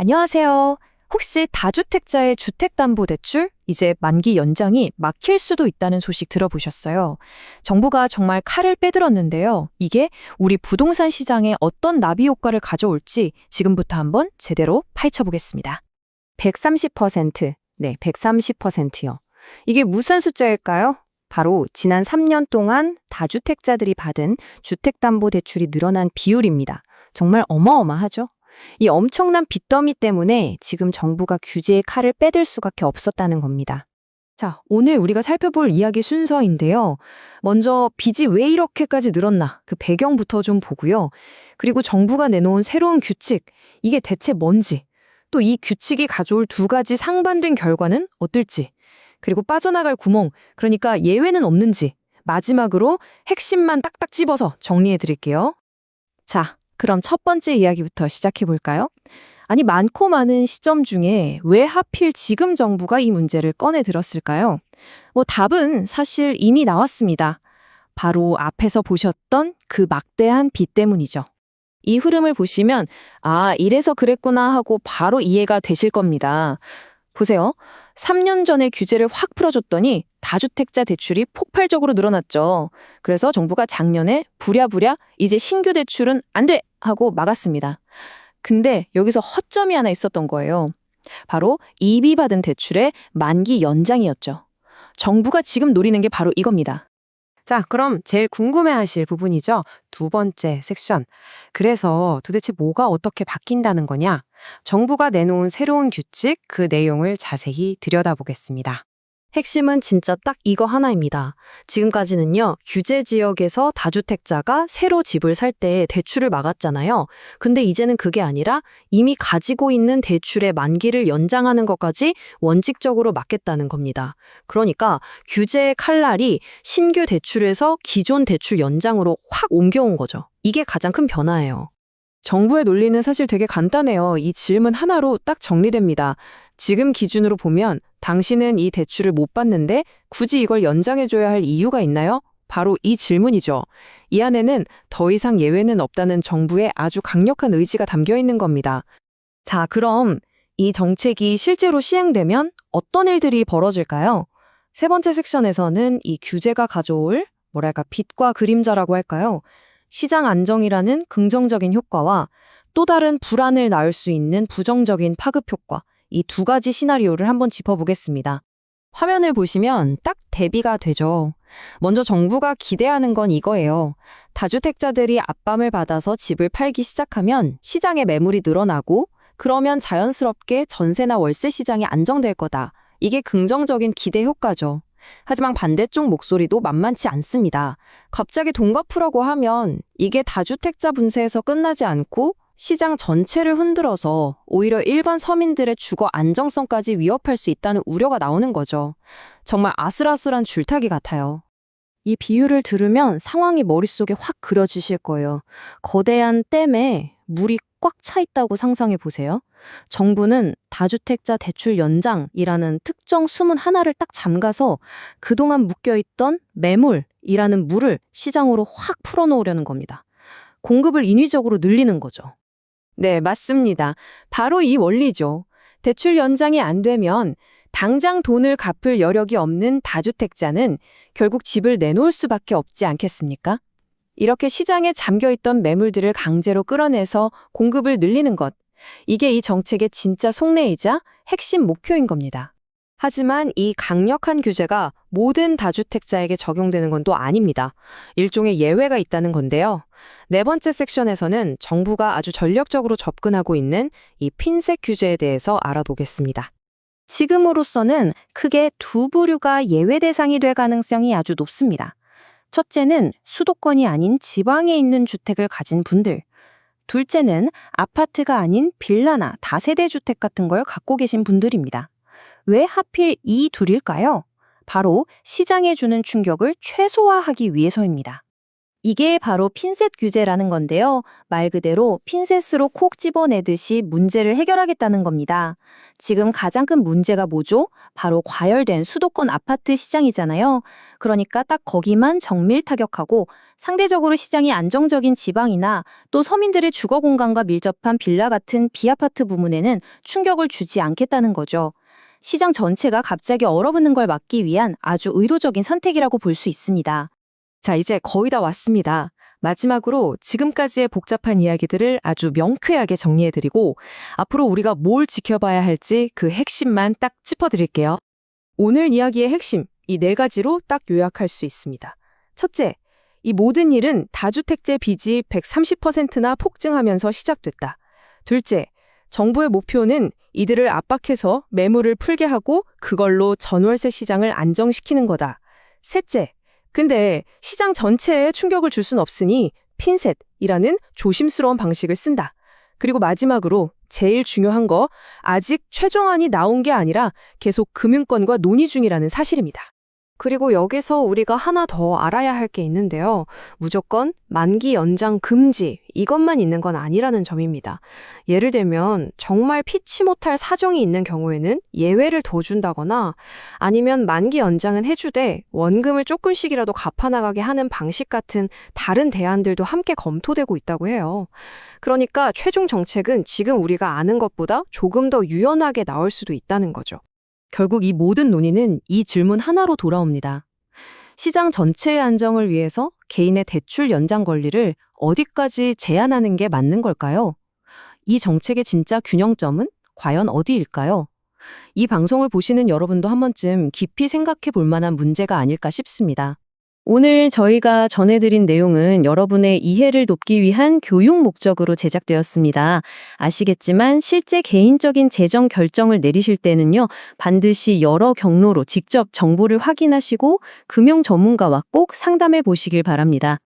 안녕하세요. 혹시 다주택자의 주택담보대출? 이제 만기 연장이 막힐 수도 있다는 소식 들어보셨어요? 정부가 정말 칼을 빼들었는데요. 이게 우리 부동산 시장에 어떤 나비 효과를 가져올지 지금부터 한번 제대로 파헤쳐 보겠습니다. 130%. 네, 130%요. 이게 무슨 숫자일까요? 바로 지난 3년 동안 다주택자들이 받은 주택담보대출이 늘어난 비율입니다. 정말 어마어마하죠? 이 엄청난 빚더미 때문에 지금 정부가 규제의 칼을 빼들 수밖에 없었다는 겁니다. 자, 오늘 우리가 살펴볼 이야기 순서인데요. 먼저 빚이 왜 이렇게까지 늘었나 그 배경부터 좀 보고요. 그리고 정부가 내놓은 새로운 규칙, 이게 대체 뭔지, 또 이 규칙이 가져올 두 가지 상반된 결과는 어떨지, 그리고 빠져나갈 구멍, 그러니까 예외는 없는지, 마지막으로 핵심만 딱딱 집어서 정리해 드릴게요. 자, 그럼 첫 번째 이야기부터 시작해 볼까요? 아니, 많고 많은 시점 중에 왜 하필 지금 정부가 이 문제를 꺼내 들었을까요? 답은 사실 이미 나왔습니다. 바로 앞에서 보셨던 그 막대한 빚 때문이죠. 이 흐름을 보시면, 아, 이래서 그랬구나 하고 바로 이해가 되실 겁니다. 보세요. 3년 전에 규제를 확 풀어줬더니 다주택자 대출이 폭발적으로 늘어났죠. 그래서 정부가 작년에 부랴부랴 이제 신규 대출은 안 돼! 하고 막았습니다. 근데 여기서 허점이 하나 있었던 거예요. 바로 이비 받은 대출의 만기 연장이었죠. 정부가 지금 노리는 게 바로 이겁니다. 자, 그럼 제일 궁금해하실 부분이죠. 두 번째 섹션. 그래서 도대체 뭐가 어떻게 바뀐다는 거냐? 정부가 내놓은 새로운 규칙, 그 내용을 자세히 들여다보겠습니다. 핵심은 진짜 딱 이거 하나입니다. 지금까지는요, 규제 지역에서 다주택자가 새로 집을 살 때 대출을 막았잖아요. 근데 이제는 그게 아니라 이미 가지고 있는 대출의 만기를 연장하는 것까지 원칙적으로 막겠다는 겁니다. 그러니까 규제의 칼날이 신규 대출에서 기존 대출 연장으로 확 옮겨온 거죠. 이게 가장 큰 변화예요. 정부의 논리는 사실 되게 간단해요. 이 질문 하나로 딱 정리됩니다. 지금 기준으로 보면 당신은 이 대출을 못 받는데 굳이 이걸 연장해줘야 할 이유가 있나요? 바로 이 질문이죠. 이 안에는 더 이상 예외는 없다는 정부의 아주 강력한 의지가 담겨 있는 겁니다. 자, 그럼 이 정책이 실제로 시행되면 어떤 일들이 벌어질까요? 세 번째 섹션에서는 이 규제가 가져올 빛과 그림자라고 할까요? 시장 안정이라는 긍정적인 효과와 또 다른 불안을 낳을 수 있는 부정적인 파급 효과, 이 두 가지 시나리오를 한번 짚어보겠습니다. 화면을 보시면 딱 대비가 되죠. 먼저 정부가 기대하는 건 이거예요. 다주택자들이 앞밤을 받아서 집을 팔기 시작하면 시장의 매물이 늘어나고 그러면 자연스럽게 전세나 월세 시장이 안정될 거다. 이게 긍정적인 기대 효과죠. 하지만 반대쪽 목소리도 만만치 않습니다. 갑자기 돈 갚으라고 하면 이게 다주택자 분쇄에서 끝나지 않고 시장 전체를 흔들어서 오히려 일반 서민들의 주거 안정성까지 위협할 수 있다는 우려가 나오는 거죠. 정말 아슬아슬한 줄타기 같아요. 이 비유를 들으면 상황이 머릿속에 확 그려지실 거예요. 거대한 댐에 물이 꽉 차 있다고 상상해 보세요. 정부는 다주택자 대출 연장이라는 특정 수문 하나를 딱 잠가서 그동안 묶여있던 매물이라는 물을 시장으로 확 풀어놓으려는 겁니다. 공급을 인위적으로 늘리는 거죠. 네, 맞습니다. 바로 이 원리죠. 대출 연장이 안 되면 당장 돈을 갚을 여력이 없는 다주택자는 결국 집을 내놓을 수밖에 없지 않겠습니까? 이렇게 시장에 잠겨있던 매물들을 강제로 끌어내서 공급을 늘리는 것, 이게 이 정책의 진짜 속내이자 핵심 목표인 겁니다. 하지만 이 강력한 규제가 모든 다주택자에게 적용되는 건 또 아닙니다. 일종의 예외가 있다는 건데요. 네 번째 섹션에서는 정부가 아주 전력적으로 접근하고 있는 이 핀셋 규제에 대해서 알아보겠습니다. 지금으로서는 크게 두 부류가 예외 대상이 될 가능성이 아주 높습니다. 첫째는 수도권이 아닌 지방에 있는 주택을 가진 분들. 둘째는 아파트가 아닌 빌라나 다세대 주택 같은 걸 갖고 계신 분들입니다. 왜 하필 이 둘일까요? 바로 시장에 주는 충격을 최소화하기 위해서입니다. 이게 바로 핀셋 규제라는 건데요. 말 그대로 핀셋으로 콕 집어내듯이 문제를 해결하겠다는 겁니다. 지금 가장 큰 문제가 뭐죠? 바로 과열된 수도권 아파트 시장이잖아요. 그러니까 딱 거기만 정밀 타격하고 상대적으로 시장이 안정적인 지방이나 또 서민들의 주거 공간과 밀접한 빌라 같은 비아파트 부문에는 충격을 주지 않겠다는 거죠. 시장 전체가 갑자기 얼어붙는 걸 막기 위한 아주 의도적인 선택이라고 볼 수 있습니다. 자, 이제 거의 다 왔습니다. 마지막으로 지금까지의 복잡한 이야기들을 아주 명쾌하게 정리해드리고 앞으로 우리가 뭘 지켜봐야 할지 그 핵심만 딱 짚어드릴게요. 오늘 이야기의 핵심, 이 4가지로 딱 요약할 수 있습니다. 첫째, 이 모든 일은 다주택자 빚이 130%나 폭증하면서 시작됐다. 둘째, 정부의 목표는 이들을 압박해서 매물을 풀게 하고 그걸로 전월세 시장을 안정시키는 거다. 셋째, 근데 시장 전체에 충격을 줄 순 없으니 핀셋이라는 조심스러운 방식을 쓴다. 그리고 마지막으로 제일 중요한 거, 아직 최종안이 나온 게 아니라 계속 금융권과 논의 중이라는 사실입니다. 그리고 여기서 우리가 하나 더 알아야 할 게 있는데요. 무조건 만기 연장 금지, 이것만 있는 건 아니라는 점입니다. 예를 들면 정말 피치 못할 사정이 있는 경우에는 예외를 더 준다거나 아니면 만기 연장은 해주되 원금을 조금씩이라도 갚아나가게 하는 방식 같은 다른 대안들도 함께 검토되고 있다고 해요. 그러니까 최종 정책은 지금 우리가 아는 것보다 조금 더 유연하게 나올 수도 있다는 거죠. 결국 이 모든 논의는 이 질문 하나로 돌아옵니다. 시장 전체의 안정을 위해서 개인의 대출 연장 권리를 어디까지 제한하는 게 맞는 걸까요? 이 정책의 진짜 균형점은 과연 어디일까요? 이 방송을 보시는 여러분도 한 번쯤 깊이 생각해 볼 만한 문제가 아닐까 싶습니다. 오늘 저희가 전해드린 내용은 여러분의 이해를 돕기 위한 교육 목적으로 제작되었습니다. 아시겠지만 실제 개인적인 재정 결정을 내리실 때는요, 반드시 여러 경로로 직접 정보를 확인하시고 금융 전문가와 꼭 상담해 보시길 바랍니다.